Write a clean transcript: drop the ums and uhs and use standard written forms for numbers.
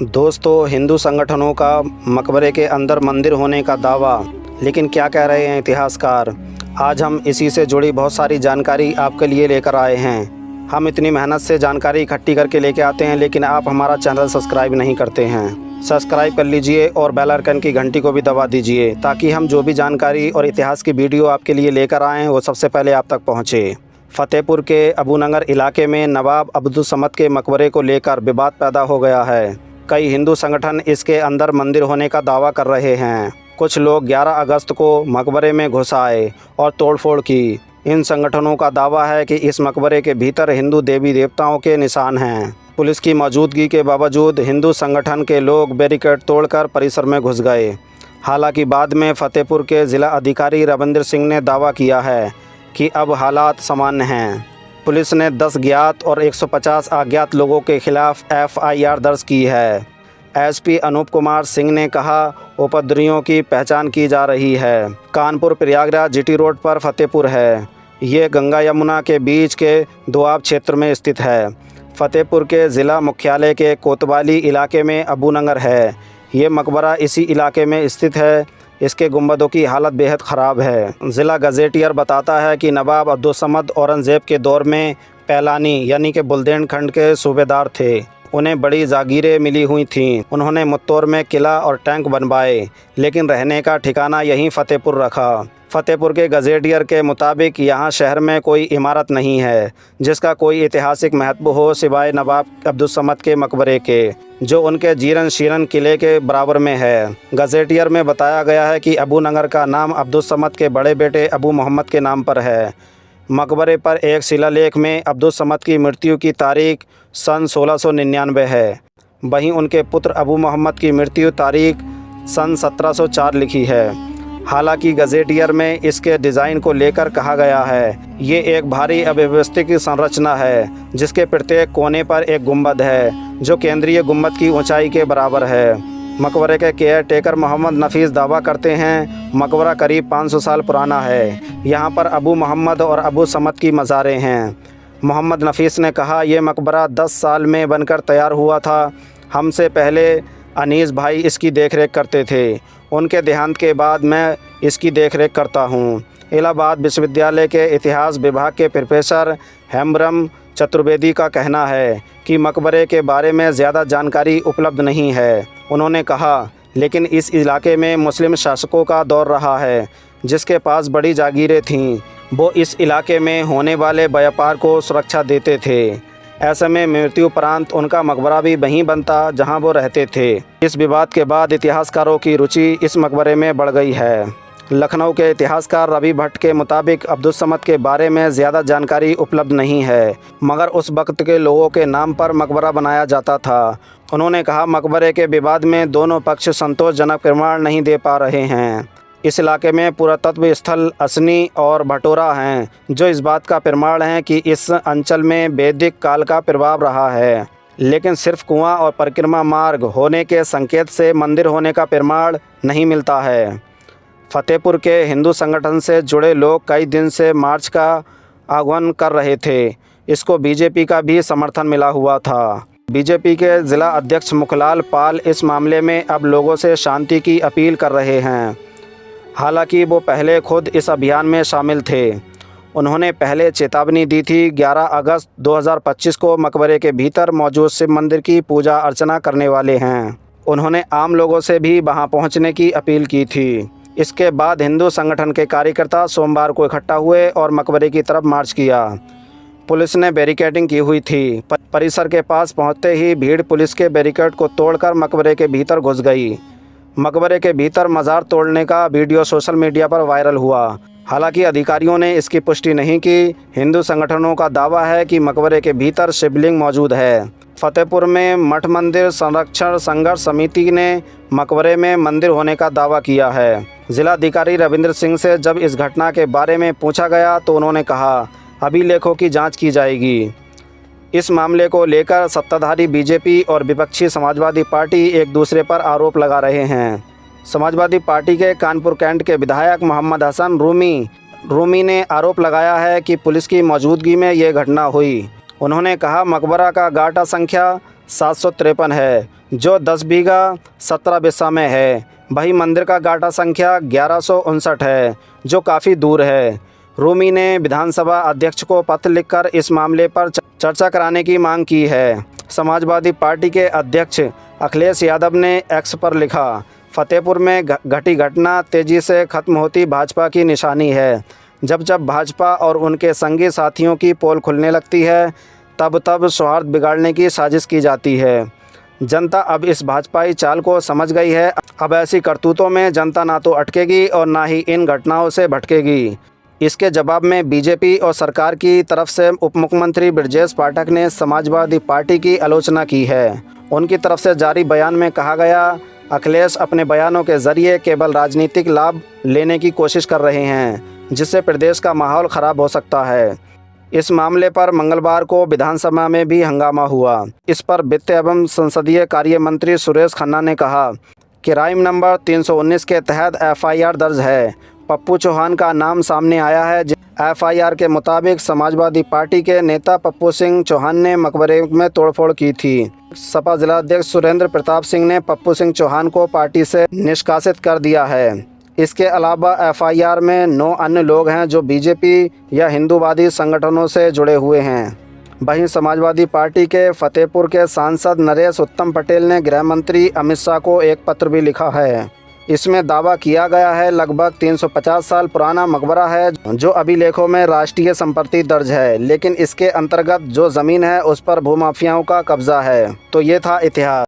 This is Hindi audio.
दोस्तों, हिंदू संगठनों का मकबरे के अंदर मंदिर होने का दावा, लेकिन क्या कह रहे हैं इतिहासकार। आज हम इसी से जुड़ी बहुत सारी जानकारी आपके लिए लेकर आए हैं। हम इतनी मेहनत से जानकारी इकट्ठी करके लेके आते हैं, लेकिन आप हमारा चैनल सब्सक्राइब नहीं करते हैं। सब्सक्राइब कर लीजिए और बेल आइकन की घंटी को भी दबा दीजिए, ताकि हम जो भी जानकारी और इतिहास की वीडियो आपके लिए लेकर आएँ वो सबसे पहले आप तक पहुँचे। फ़तेहपुर के अबूनगर इलाके में नवाब अब्दुल समद के मकबरे को लेकर विवाद पैदा हो गया है। कई हिंदू संगठन इसके अंदर मंदिर होने का दावा कर रहे हैं। कुछ लोग 11 अगस्त को मकबरे में घुस आए और तोड़फोड़ की। इन संगठनों का दावा है कि इस मकबरे के भीतर हिंदू देवी देवताओं के निशान हैं। पुलिस की मौजूदगी के बावजूद हिंदू संगठन के लोग बैरिकेड तोड़कर परिसर में घुस गए। हालांकि बाद में फ़तेहपुर के ज़िला अधिकारी रविंद्र सिंह ने दावा किया है कि अब हालात सामान्य हैं। पुलिस ने 10 ज्ञात और 150 अज्ञात लोगों के खिलाफ FIR दर्ज की है। SP अनूप कुमार सिंह ने कहा, उपद्रवियों की पहचान की जा रही है। कानपुर प्रयागराज GT रोड पर फ़तेहपुर है। ये गंगा यमुना के बीच के दोआब क्षेत्र में स्थित है। फ़तेहपुर के ज़िला मुख्यालय के कोतवाली इलाके में अबूनगर है। ये मकबरा इसी इलाके में स्थित है। इसके गुंबदों की हालत बेहद ख़राब है। ज़िला गजेटियर बताता है कि नवाब अब्दुल समद औरंगज़ेब के दौर में पैलानी यानी कि बुंदेलखंड के सूबेदार थे। उन्हें बड़ी जागीरें मिली हुई थीं। उन्होंने मुत्तौर में किला और टैंक बनवाए, लेकिन रहने का ठिकाना यहीं फ़तेहपुर रखा। फ़तेहपुर के गजेटियर के मुताबिक यहाँ शहर में कोई इमारत नहीं है जिसका कोई ऐतिहासिक महत्व हो, सिवाय नवाब अब्दुल समद के मकबरे के, जो उनके जीर्ण शीर्ण किले के बराबर में है। गजेटियर में बताया गया है कि अबूनगर का नाम अब्दुल समद के बड़े बेटे अबू मोहम्मद के नाम पर है। मकबरे पर एक शिलालेख में अब्दुल समद की मृत्यु की तारीख सन 1699 है। वहीं उनके पुत्र अबू मोहम्मद की मृत्यु तारीख सन 1704 लिखी है। हालांकि गजेटियर में इसके डिज़ाइन को लेकर कहा गया है, ये एक भारी अव्यवस्थित संरचना है जिसके प्रत्येक कोने पर एक गुंबद है जो केंद्रीय गुंबद की ऊंचाई के बराबर है। मकबरे के केयर टेकर मोहम्मद नफीस दावा करते हैं मकबरा करीब 500 साल पुराना है। यहाँ पर अबू मोहम्मद और अबू समद की मज़ारें हैं। मोहम्मद नफीस ने कहा, यह मकबरा 10 साल में बनकर तैयार हुआ था। हमसे पहले अनीस भाई इसकी देखरेख करते थे। उनके देहांत के बाद मैं इसकी देखरेख करता हूँ। इलाहाबाद विश्वविद्यालय के इतिहास विभाग के प्रोफेसर हेम्ब्रम चतुर्वेदी का कहना है कि मकबरे के बारे में ज़्यादा जानकारी उपलब्ध नहीं है। उन्होंने कहा, लेकिन इस इलाके में मुस्लिम शासकों का दौर रहा है जिसके पास बड़ी जागीरें थीं। वो इस इलाके में होने वाले व्यापार को सुरक्षा देते थे। ऐसे में मृत्यु उपरांत उनका मकबरा भी वहीं बनता जहां वो रहते थे। इस विवाद के बाद इतिहासकारों की रुचि इस मकबरे में बढ़ गई है। लखनऊ के इतिहासकार रवि भट्ट के मुताबिक अब्दुल समद के बारे में ज़्यादा जानकारी उपलब्ध नहीं है, मगर उस वक्त के लोगों के नाम पर मकबरा बनाया जाता था। उन्होंने कहा, मकबरे के विवाद में दोनों पक्ष संतोषजनक प्रमाण नहीं दे पा रहे हैं। इस इलाके में पुरातत्व स्थल असनी और भटोरा हैं, जो इस बात का प्रमाण है कि इस अंचल में वैदिक काल का प्रभाव रहा है, लेकिन सिर्फ कुआं और परिक्रमा मार्ग होने के संकेत से मंदिर होने का प्रमाण नहीं मिलता है। फ़तेहपुर के हिंदू संगठन से जुड़े लोग कई दिन से मार्च का आह्वान कर रहे थे। इसको BJP का भी समर्थन मिला हुआ था। BJP के ज़िला अध्यक्ष मुखलाल पाल इस मामले में अब लोगों से शांति की अपील कर रहे हैं। हालांकि वो पहले खुद इस अभियान में शामिल थे। उन्होंने पहले चेतावनी दी थी 11 अगस्त 2025 को मकबरे के भीतर मौजूद शिव मंदिर की पूजा अर्चना करने वाले हैं। उन्होंने आम लोगों से भी वहां पहुंचने की अपील की थी। इसके बाद हिंदू संगठन के कार्यकर्ता सोमवार को इकट्ठा हुए और मकबरे की तरफ मार्च किया। पुलिस ने बैरिकेडिंग की हुई थी। परिसर के पास पहुँचते ही भीड़ पुलिस के बैरिकेड को तोड़कर मकबरे के भीतर घुस गई। मकबरे के भीतर मज़ार तोड़ने का वीडियो सोशल मीडिया पर वायरल हुआ। हालांकि अधिकारियों ने इसकी पुष्टि नहीं की। हिंदू संगठनों का दावा है कि मकबरे के भीतर शिवलिंग मौजूद है। फ़तेहपुर में मठ मंदिर संरक्षण संघर्ष समिति ने मकबरे में मंदिर होने का दावा किया है। जिलाधिकारी रविंद्र सिंह से जब इस घटना के बारे में पूछा गया तो उन्होंने कहा, अभिलेखों की जाँच की जाएगी। इस मामले को लेकर सत्ताधारी BJP और विपक्षी समाजवादी पार्टी एक दूसरे पर आरोप लगा रहे हैं। समाजवादी पार्टी के कानपुर कैंट के विधायक मोहम्मद हसन रूमी ने आरोप लगाया है कि पुलिस की मौजूदगी में ये घटना हुई। उन्होंने कहा, मकबरा का गाटा संख्या 753 है जो 10 बीघा 17 बिस्सा में है। वहीं मंदिर का गाटा संख्या 1159 है, जो काफ़ी दूर है। रूमी ने विधानसभा अध्यक्ष को पत्र लिखकर इस मामले पर चर्चा कराने की मांग की है। समाजवादी पार्टी के अध्यक्ष अखिलेश यादव ने एक्स पर लिखा, फतेहपुर में घटी घटना तेज़ी से खत्म होती भाजपा की निशानी है। जब जब भाजपा और उनके संगी साथियों की पोल खुलने लगती है, तब तब सौहार्द बिगाड़ने की साजिश की जाती है। जनता अब इस भाजपाई चाल को समझ गई है। अब ऐसी करतूतों में जनता ना तो अटकेगी और ना ही इन घटनाओं से भटकेगी। इसके जवाब में बीजेपी और सरकार की तरफ से उप मुख्यमंत्री ब्रजेश पाठक ने समाजवादी पार्टी की आलोचना की है। उनकी तरफ से जारी बयान में कहा गया, अखिलेश अपने बयानों के जरिए केवल राजनीतिक लाभ लेने की कोशिश कर रहे हैं, जिससे प्रदेश का माहौल ख़राब हो सकता है। इस मामले पर मंगलवार को विधानसभा में भी हंगामा हुआ। इस पर वित्त एवं संसदीय कार्य मंत्री सुरेश खन्ना ने कहा, क्राइम नंबर 319 के तहत एफआईआर दर्ज है। पप्पू चौहान का नाम सामने आया है। एफआईआर के मुताबिक समाजवादी पार्टी के नेता पप्पू सिंह चौहान ने मकबरे में तोड़फोड़ की थी। सपा जिलाध्यक्ष सुरेंद्र प्रताप सिंह ने पप्पू सिंह चौहान को पार्टी से निष्कासित कर दिया है। इसके अलावा एफआईआर में 9 अन्य लोग हैं जो बीजेपी या हिंदूवादी संगठनों से जुड़े हुए हैं। वहीं समाजवादी पार्टी के फतेहपुर के सांसद नरेश उत्तम पटेल ने गृह मंत्री अमित शाह को एक पत्र भी लिखा है। इसमें दावा किया गया है लगभग 350 साल पुराना मकबरा है, जो अभिलेखों में राष्ट्रीय संपत्ति दर्ज है, लेकिन इसके अंतर्गत जो ज़मीन है उस पर भूमाफियाओं का कब्जा है। तो ये था इतिहास।